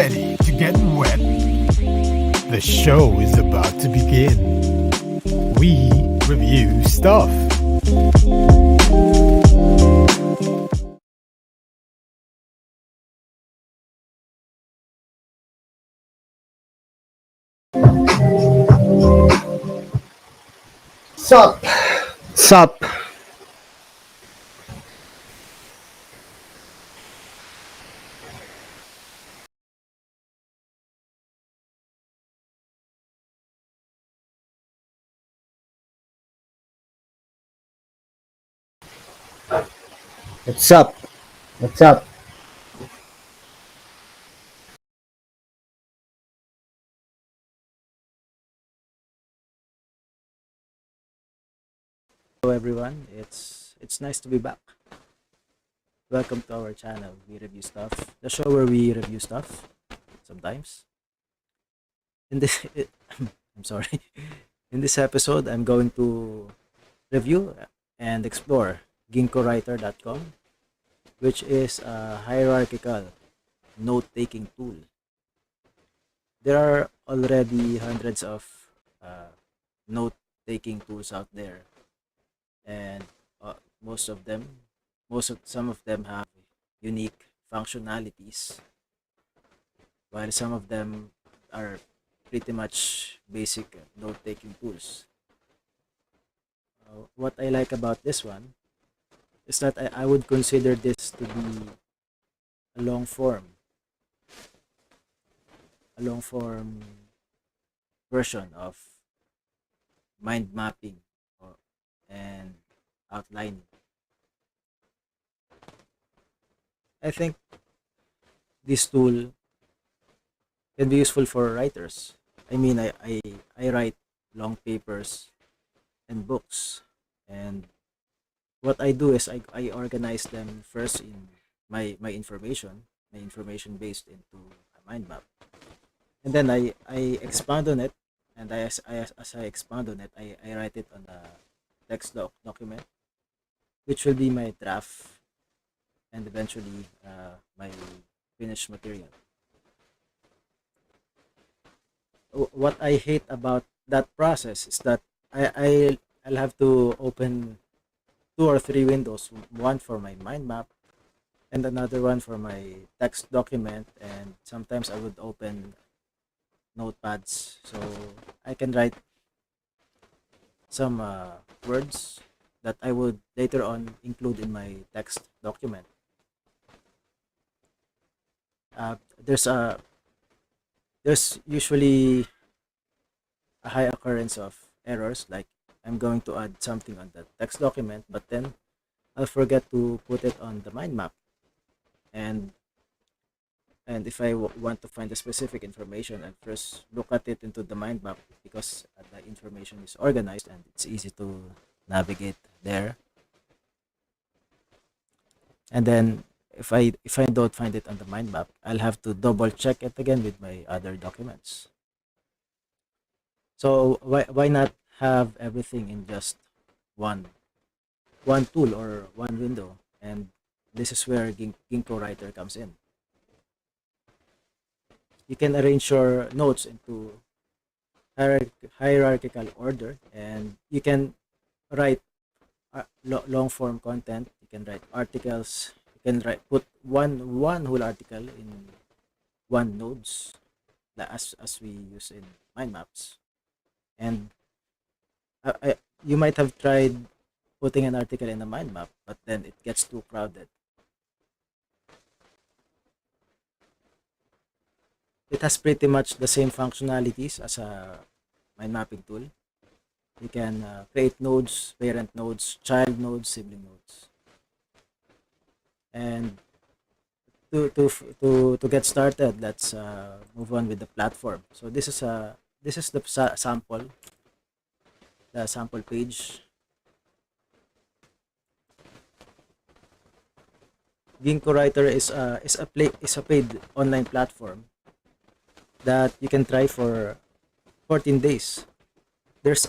ready to get wet? The show is about to begin. We review stuff. Sup? Sup? What's up? What's up? Hello everyone, it's nice to be back. Welcome to our channel. We review stuff. The show where we review stuff sometimes. In this I'm sorry. In this episode, I'm going to review and explore ginkgowriter.com, which is a hierarchical note-taking tool. There are already hundreds of note-taking tools out there, and most of them some of them have unique functionalities, while some of them are pretty much basic note-taking tools. What I like about this one is that I would consider this to be a long form version of mind mapping and outlining. I think this tool can be useful for writers. I mean, I write long papers and books, and what I do is I organize them first in my information based into a mind map, and then I expand on it, and as I expand on it, I write it on a document, which will be my draft and eventually my finished material. What I hate about that process is that I'll have to open two or three windows, one for my mind map and another one for my text document, and sometimes I would open notepads so I can write some words that I would later on include in my text document. Uh, there's a there's usually a high occurrence of errors, like I'm going to add something on the text document, but then I'll forget to put it on the mind map. And if I want to find the specific information, I first look at it into the mind map, because the information is organized and it's easy to navigate there. And then if I don't find it on the mind map, I'll have to double check it again with my other documents. So why not have everything in just one one tool or one window? And this is where Ginkgo Writer comes in. You can arrange your notes into hierarchical order, and you can write long form content. You can write articles. You can put one whole article in one nodes, as we use in mind maps. And you might have tried putting an article in a mind map, but then it gets too crowded. It has pretty much the same functionalities as a mind mapping tool. You can create nodes, parent nodes, child nodes, sibling nodes. And to get started, let's move on with the platform. So this is the sample page. Gingko Writer is a paid online platform that you can try for 14 days. There's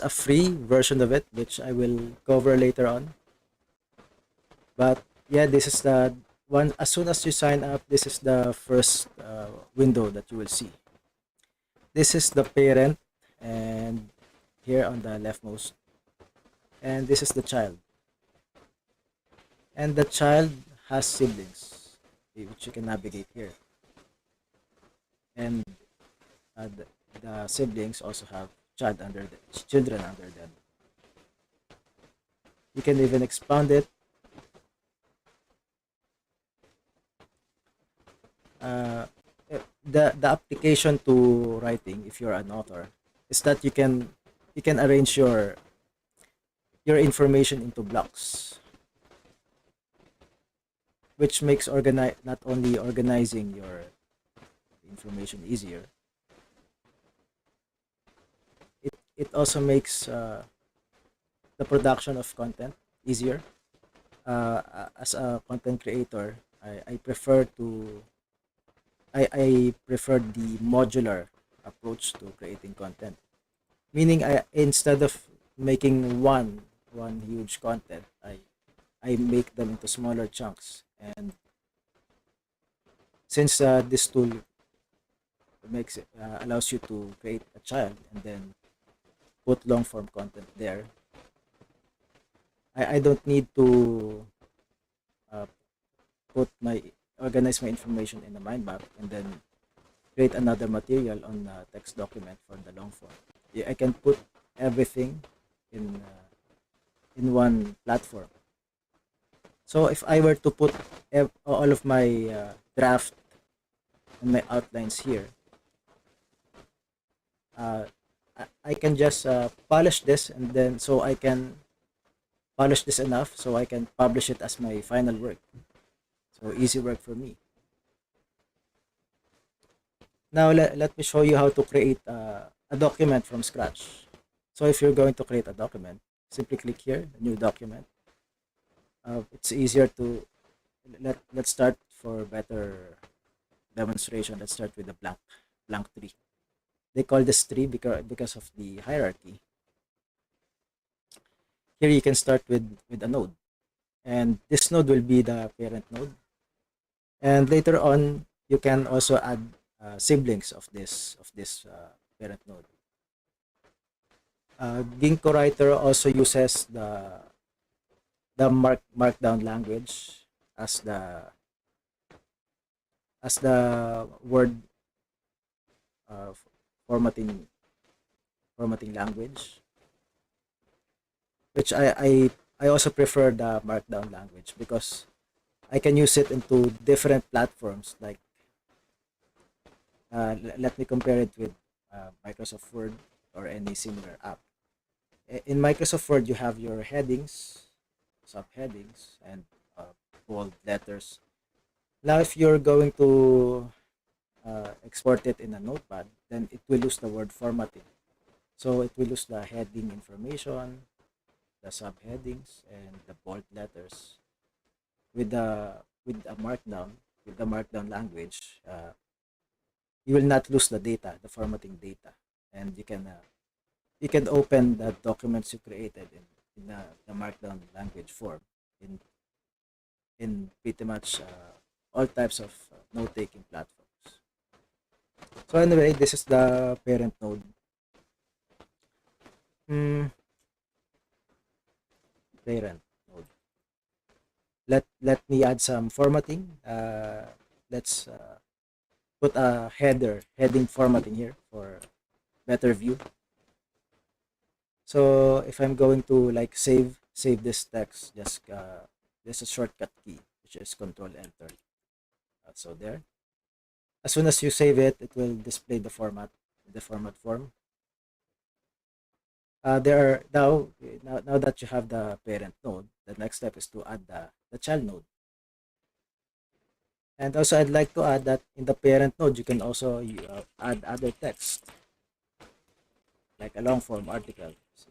a free version of it, which I will cover later on. But yeah, as soon as you sign up, this is the first window that you will see. This is the parent, and here on the leftmost, and this is the child, and the child has siblings, which you can navigate here, and uh, the, the siblings also have children under them. You can even expand it. uh, the application to writing, if you're an author, is that you can arrange your information into blocks, which makes not only organizing your information easier, it also makes the production of content easier. As a content creator, I prefer to I prefer the modular approach to creating content. Meaning, instead of making one huge content, I make them into smaller chunks. And since this tool allows you to create a child and then put long form content there, I don't need to uh, put my organize my information in a mind map and then create another material on a text document for the long form. Yeah, I can put everything in one platform. So if I were to put all of my draft and my outlines here, uh, I can just polish this, and then so I can polish this enough so I can publish it as my final work. So easy work for me. Now let me show you how to create a document from scratch. So if you're going to create a document, simply click here, new document. It's easier to let's start for better demonstration. Let's start with a blank tree. They call this tree because of the hierarchy. Here you can start with a node, and this node will be the parent node. And later on, you can also add siblings of this parent node. Gingko Writer also uses the markdown language as the word uh, formatting formatting language, which I also prefer the markdown language because I can use it into different platforms. Like let me compare it with Microsoft Word or any similar app. In Microsoft Word, you have your headings, subheadings, and bold letters. Now, if you're going to export it in a notepad, then it will lose the word formatting. So it will lose the heading information, the subheadings, and the bold letters. With the markdown language, you will not lose the data, the formatting data, and you can open the documents you created in the markdown language form in pretty much all types of note-taking platforms. So anyway, this is the parent node. Hmm, parent node. Let me add some formatting. Let's put a heading formatting here for better view. So if I'm going to like save this text, just there's a shortcut key which is Control Enter. So there. As soon as you save it, it will display the format form. There are now that you have the parent node, the next step is to add the child node. And also, I'd like to add that in the parent node, you can also add other text, like a long form article. So,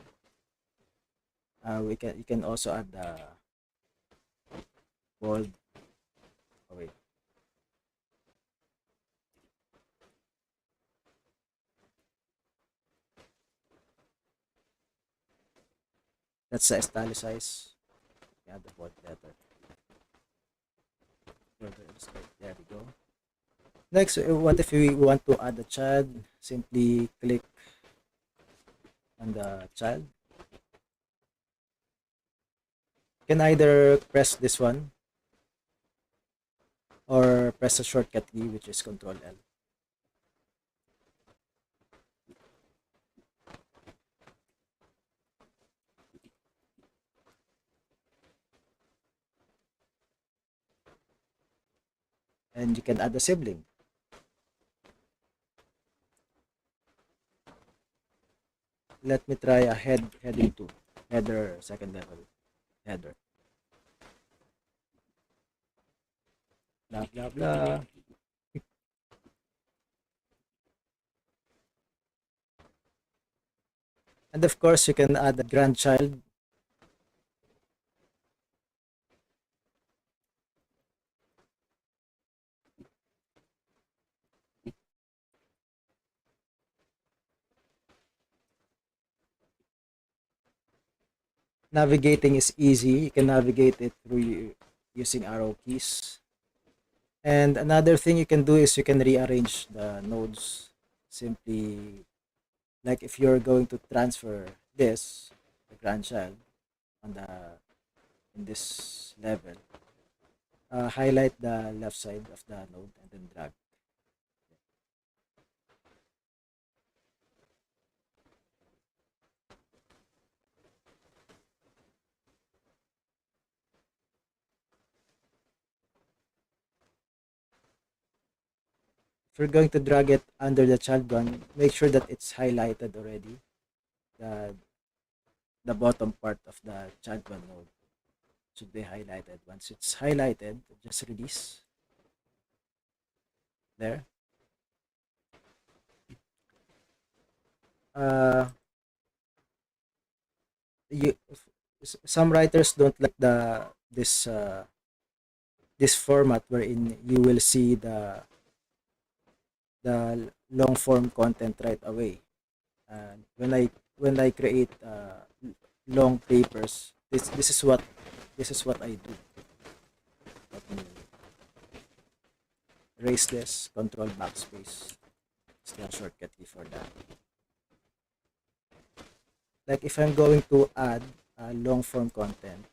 you can also add the bold. Oh wait, that's the italicize. Yeah, the bold letter. further illustrate. There we go. Next, what if we want to add a child? Simply click on the child. You can either press this one or press a shortcut key, which is Control L. And you can add a sibling. Let me try a heading 2, header, second level header. Blah blah blah. And of course, you can add a grandchild. Navigating is easy. You can navigate it through using arrow keys. And another thing you can do is you can rearrange the nodes. Simply, like if you're going to transfer this, the grandchild, on the in this level, highlight the left side of the node and then drag. If you're going to drag it under the child one, make sure that it's highlighted already. The the bottom part of the child one node should be highlighted. Once it's highlighted, just release. There. Uh, you some writers don't like this format wherein you will see the long form content right away. And when I create long papers, this is what I do. Let me erase this. Control backspace. It's the shortcut key for that. Like if I'm going to add long form content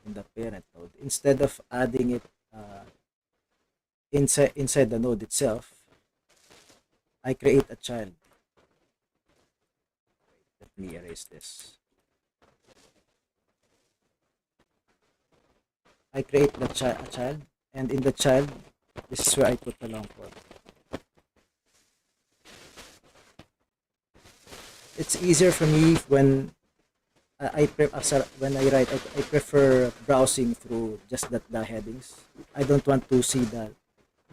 in the parent node, instead of adding it inside the node itself, I create a child. Let me erase this. I create a child, and in the child, this is where I put the long form. It's easier for me when when I write. I prefer browsing through just the headings. I don't want to see the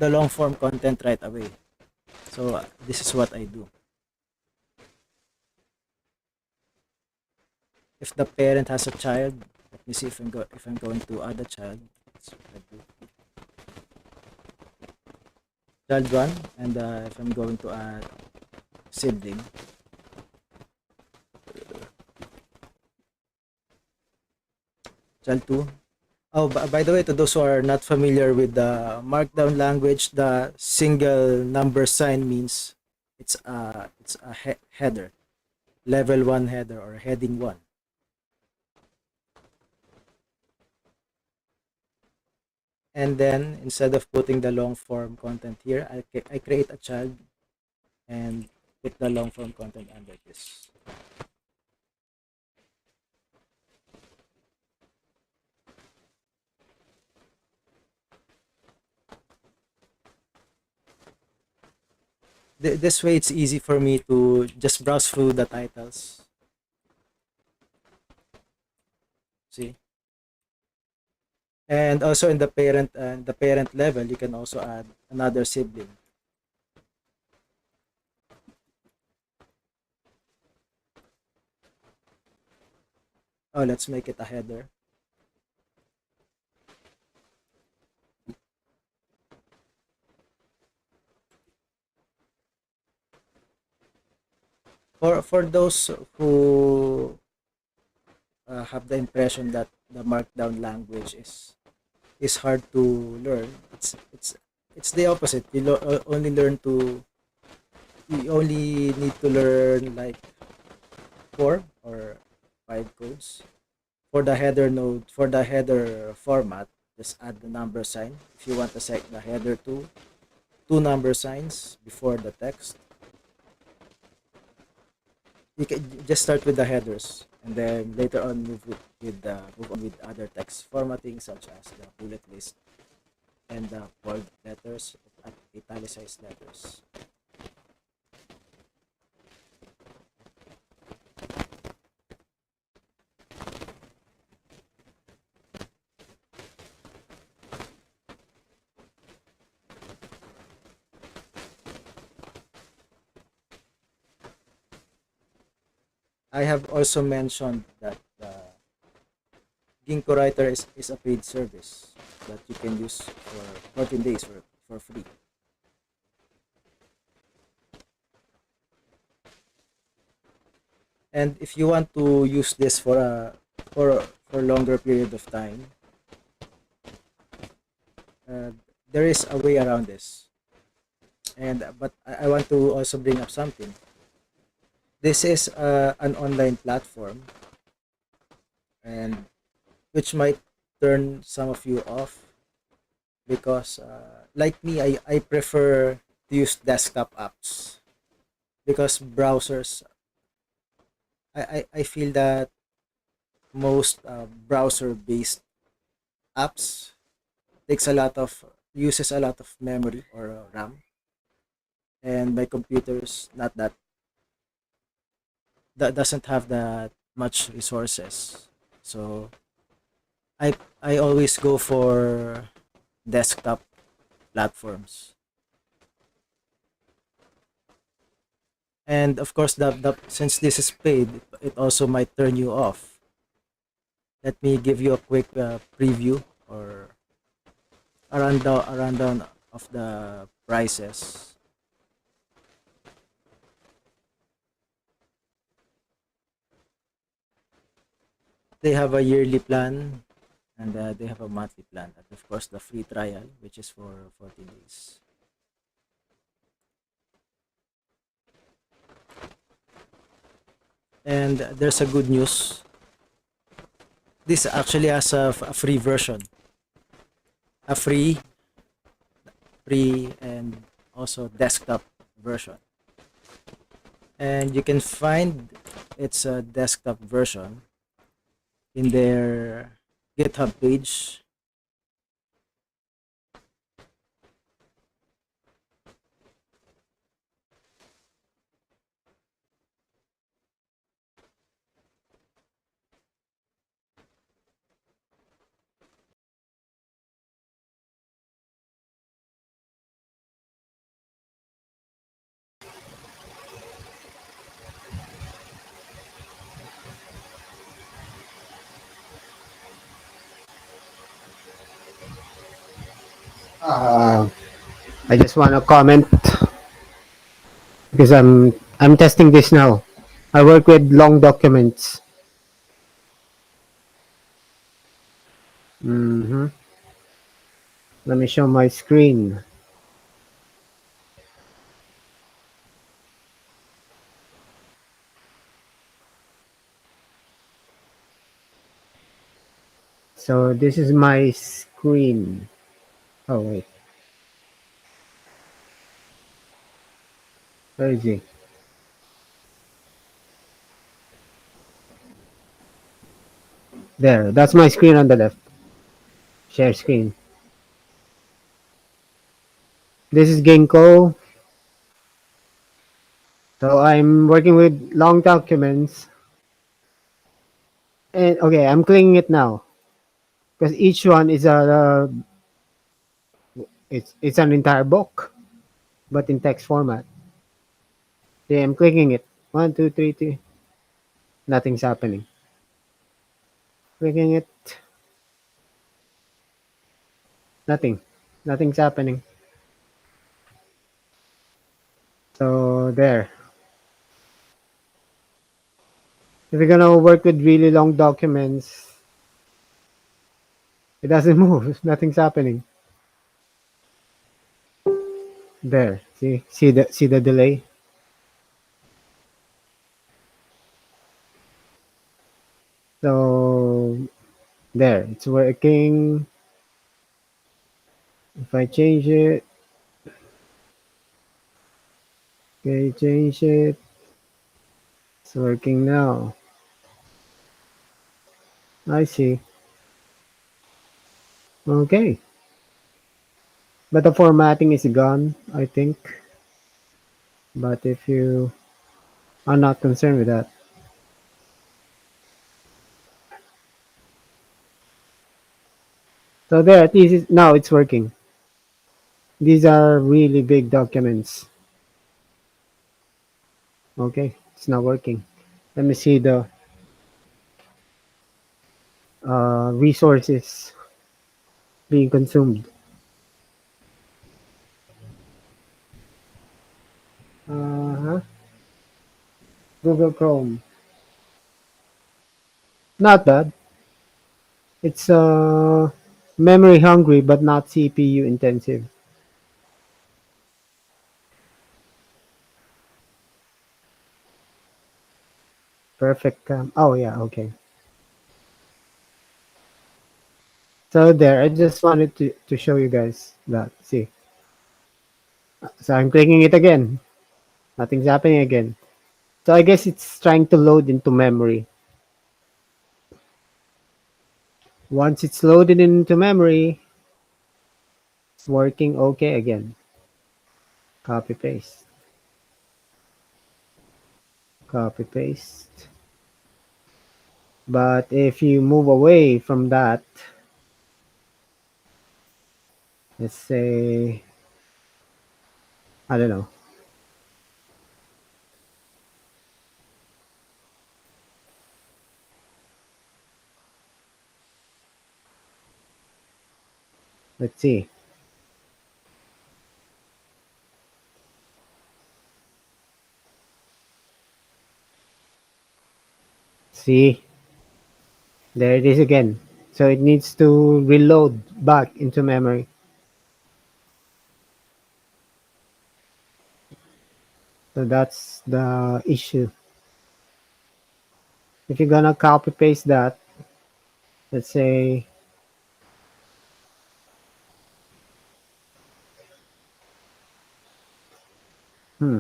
long form content right away. So this is what I do. If the parent has a child, let me see if I'm going to add a child. That's what I do. Child one, and if I'm going to add sibling, child two. Oh, by the way, to those who are not familiar with the Markdown language, the single number sign means it's a header, level one header or heading one. And then instead of putting the long form content here, I create a child and put the long form content under this. This way it's easy for me to just browse through the titles. See? And also in the parent level, you can also add another sibling. Oh, let's make it a header. For those who have the impression that the Markdown language is is hard to learn. It's the opposite. Only learn to you only need to learn like four or five codes for the header node. For the header format, just add the number sign. If you want to set the header to two number signs before the text, you can just start with the headers and then later on move on with other text formatting such as the bullet list and the bold letters, italicized letters. I have also mentioned that Gingko Writer is a paid service that you can use for 14 days for free. And if you want to use this for longer period of time, uh, there is a way around this. And but I want to also bring up something. This is an online platform, and which might turn some of you off because, like me, I prefer to use desktop apps because browsers. I feel that most browser-based apps takes a lot of uses a lot of memory or RAM, and my computer's not that doesn't have that much resources. So I always go for desktop platforms. And of course the since this is paid, it also might turn you off. Let me give you a quick preview or a rundown of the prices. They have a yearly plan and they have a monthly plan, and of course the free trial, which is for 14 days. And there's a good news. This actually has a free version, a free and also desktop version. And you can find its desktop version in their GitHub page. Uh, I just want to comment because I'm testing this now. I work with long documents. hmm Let me show my screen. So this is my screen. Oh wait, where is he? There. That's my screen on the left. Share screen. This is Gingko. So I'm working with long documents. And okay, I'm clicking it now because each one is it's an entire book, but in text format. See, I'm clicking it. One, two, three, three. Nothing's happening. Clicking it. Nothing. Nothing's happening. So there. If you're gonna work with really long documents, It doesn't move. Nothing's happening. There. See the delay? So there, it's working. If I change it, okay, change it. It's working now. I see. Okay. But the formatting is gone, I think. But if you are not concerned with that. So there, at least now it's working. These are really big documents. Okay, it's not working. Let me see the resources being consumed. Uh-huh. Google Chrome. Not bad. It's memory hungry but not CPU intensive. Perfect. Oh yeah, okay. So there, I just wanted to show you guys that. See, so I'm clicking it again. Nothing's happening again. So I guess it's trying to load into memory. Once it's loaded into memory, it's working okay again. Copy paste. Copy paste. But if you move away from that, let's say, I don't know. Let's see. See, there it is again. So it needs to reload back into memory. So that's the issue. If you're gonna copy paste that, let's say, hmm,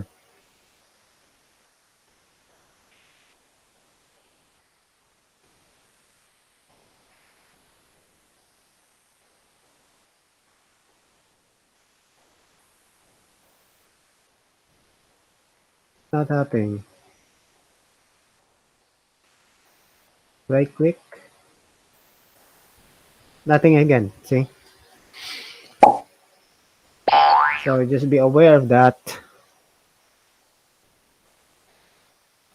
not happening. Right click, nothing again. See? So just be aware of that.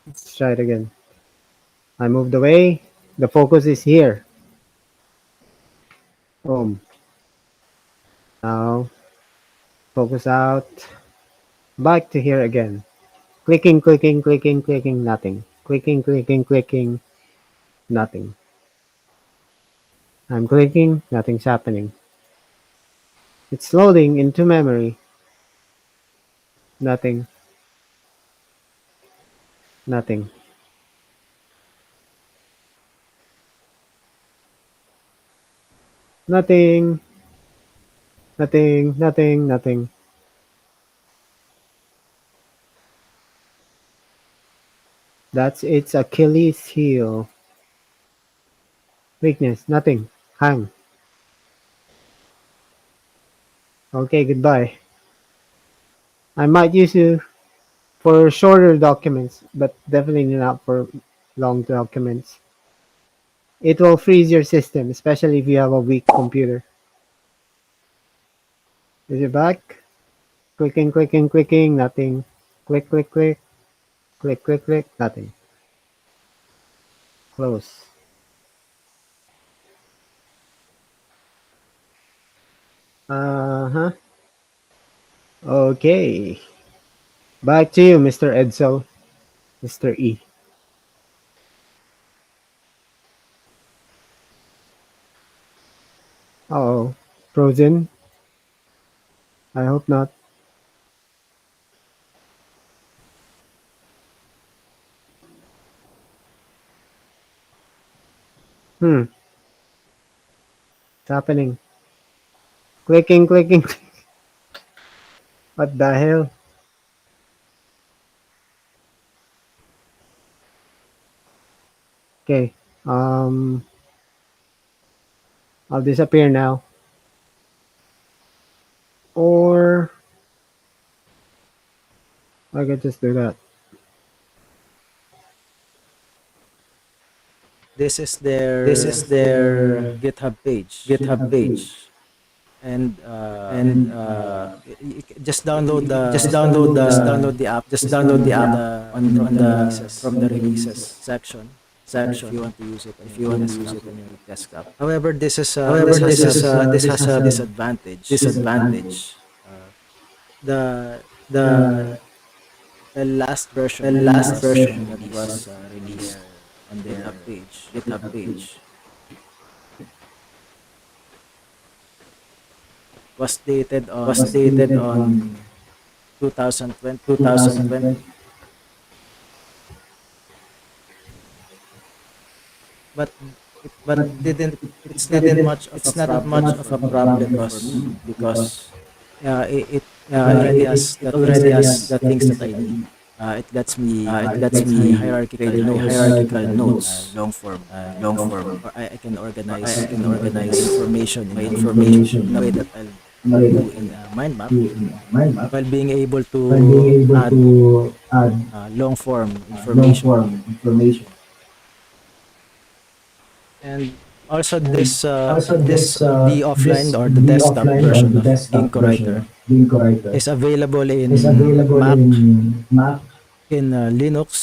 Let's try it again. I moved away. The focus is here. Boom. Now focus out. Back to here again. Clicking, clicking, clicking, clicking, nothing. Clicking, clicking, clicking, nothing. I'm clicking, nothing's happening. It's loading into memory. Nothing, nothing, nothing, nothing, nothing, nothing. That's its Achilles heel. Weakness, nothing. Hang. Okay, goodbye. I might use you for shorter documents, but definitely not for long documents. It will freeze your system, especially if you have a weak computer. Is it back? Clicking, clicking, clicking, nothing. Click, click, click, click, click, click, nothing. Close. Uh-huh. Okay. Back to you, Mr. Edsel. Mr. E. Oh, frozen? I hope not. Hmm, it's happening. Clicking, clicking. What the hell? Okay. Um, I'll disappear now. Or I could just do that. This is This is their their GitHub page, GitHub page, and and just download just the download app the from app the from the releases releases section if you section want to use it on if your you want to use desktop. it on your desktop. However, However, this this has has a a disadvantage. disadvantage. Uh, the The last the version last version that that was was released released on on their their GitHub GitHub page page was dated was on dated on 2020, 2020, but it but didn't it it's not didn't much of a it's not problem much for of a me problem for because me because it already has it the things already that has the I things that I need. need. It lets me It create lets my me hierarchical create my notes, hierarchical notes, long form, long form, or I can or organize I can my organize information my information in a way that I'll in a way that do I'll in a mind map, do in a mind map, while being able while being to able add to add long form long information. form information. And also And also the offline or the the desktop offline or version the of desktop Ginkgo version Writer of Gingko Writer is available is in available Mac, in Mac, in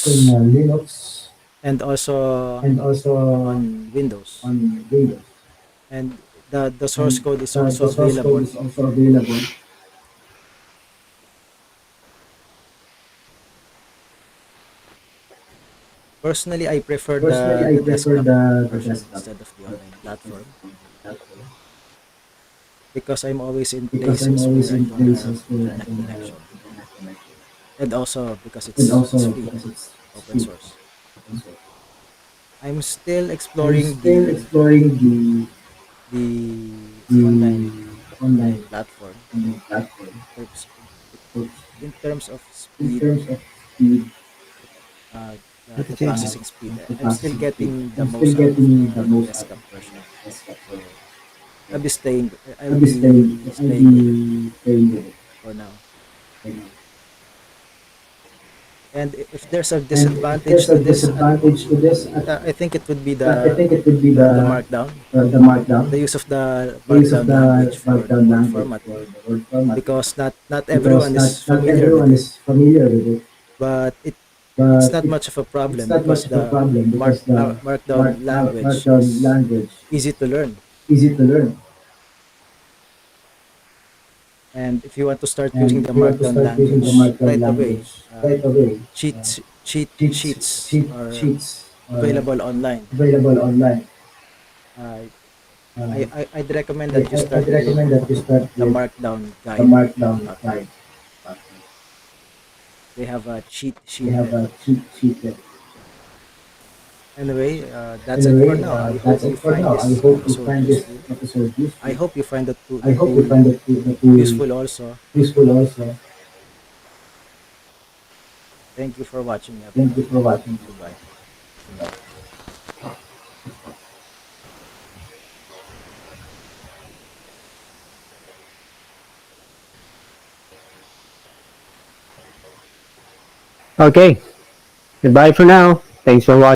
in Linux, Linux, and also and also on Windows. on Windows. And the source And code is also the source code available. is also available. Personally, I prefer Personally, I the prefer desktop the version desktop instead of the online platform platform because I'm always in because I'm places always where I in don't have places where I internet don't have connection, internet connection, and also because and it's also free, because it's open free. source. And so I'm still I'm exploring still exploring the the online platform platform. terms it, So in terms of in speed, terms of speed, Have to the change. processing speed. the I'm still processing speed, getting the I'm still most out of getting the the most out of desktop version. the desktop version. So So I'll be I'll staying with it be staying with it for now. right now. And if there's a And if disadvantage there's a to this, disadvantage to this, I think it would be I think it would be the markdown, the markdown, the use of the the use of markdown the language for the markdown word language for formatting, the word formatting, because not because everyone is not familiar with everyone it. is familiar with it. But it's But not much of a it's problem not because much of a the problem because the markdown language markdown is language is easy to learn. easy to learn. And if you want to start And using the if you want to markdown start using the language markdown right away, language right away, cheat sheets are sheets are available online. available online. uh, Uh, I'd recommend that you I'd start with recommend that you start the with markdown the guide markdown platform. guide. They have a cheat They sheet have there. a cheat sheet there. Anyway, that's it for Anyway, now. I hope that's it you for find now. I this hope you episode find this useful. episode I useful. hope you find I the hope you tool find the tool useful also. useful also. Thank you for watching, Thank you everyone. for watching. Goodbye. Okay, goodbye for now. Thanks for watching.